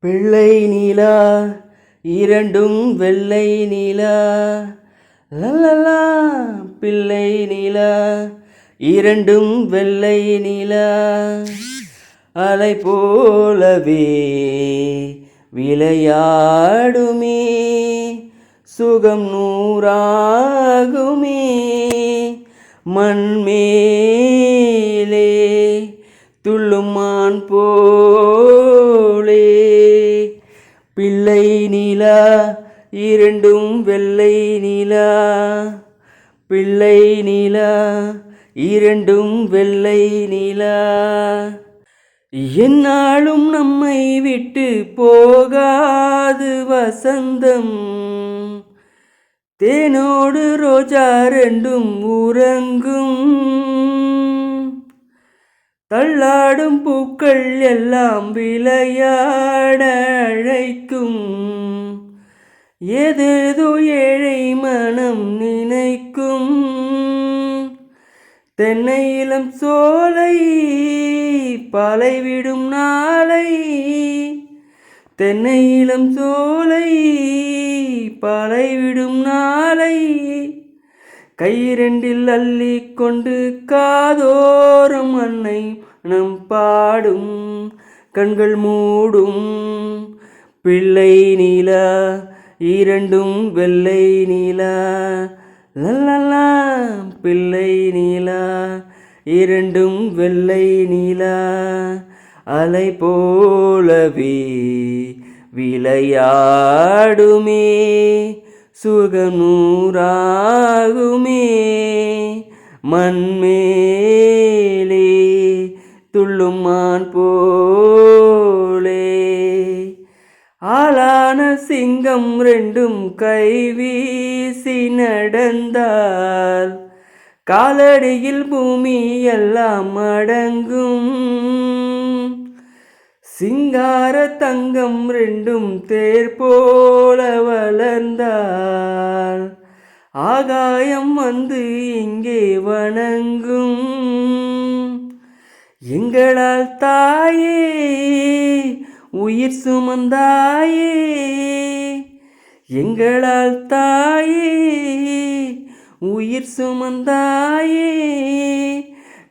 பிள்ளை நீலா இரண்டும் வெள்ளை நீலா லலலா. பிள்ளை நீலா இரண்டும் வெள்ளை நீலா அலை போலவே விளையாடுமே சுகம் நூறாகுமே மண்மேலே துள்ளுமான் போலே. பிள்ளை நீலா இரண்டும் வெள்ளை நீலா பிள்ளை நீலா இரண்டும் வெள்ளை நீலா என்னாலும் நம்மை விட்டு போகாது வசந்தம் தேனோடு ரோஜா ரெண்டும் உறங்கும் தள்ளாடும் பூக்கள் எல்லாம் விளையாட அழைக்கும் ஏதேதோ ஏழை மனம் நினைக்கும் தென்னை இளம் சோலை பாலைவிடும் நாளை தென்னை இளம் சோலை பாலைவிடும் நாளை கையிரண்டில் அள்ளி கொண்டு காதோறும் அன்னை நம் பாடும் கண்கள் மூடும். பிள்ளை நீலா இரண்டும் வெள்ளை நீலா லலலா. பிள்ளை நீலா இரண்டும் வெள்ளை நீலா அலை போலவே விளையாடுமே சுகம் நூறாகுமே மண்மேலே துள்ளுமான் போலே. ஆளான சிங்கம் ரெண்டும் கைவீசி நடந்தால் காலடியில் பூமி எல்லாம் அடங்கும் சிங்கார தங்கம் ரெண்டும் தேர் போல வளர்ந்தால் ஆகாயம் வந்து இங்கே வணங்கும். எங்களால் தாயே உயிர் சுமந்தாயே எங்களால் தாயே உயிர் சுமந்தாயே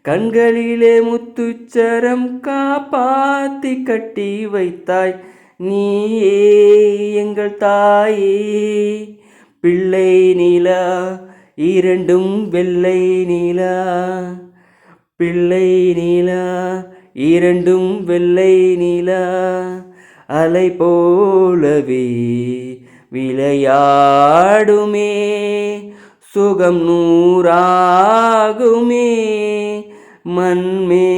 கண்களிலே முத்துச்சரம் காப்பாத்தி கட்டி வைத்தாய் நீயே எங்கள் தாயே. பிள்ளை நீலா இரண்டும் வெள்ளை நீலா பிள்ளை நீலா இரண்டும் வெள்ளை நீலா அலை போலவே விளையாடுமே சுகம் நூறாகுமே மண்மேலே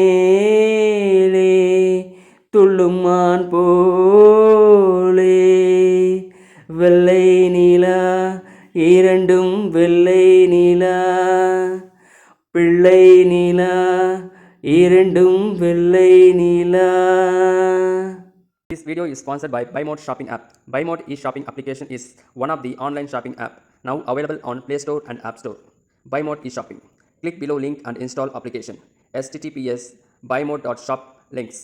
துள்ளுமான் போலே. வெள்ளை நீலா இரண்டும் வெள்ளை நீலா பிள்ளை நீலா இரண்டும் வெள்ளை நீலா. This video is sponsored by BuyMode Shopping app. BuyMode e-shopping application is one of the online shopping app now available on Play Store and App Store. BuyMode e-shopping. Click below link and install application. https://buymode.shop links.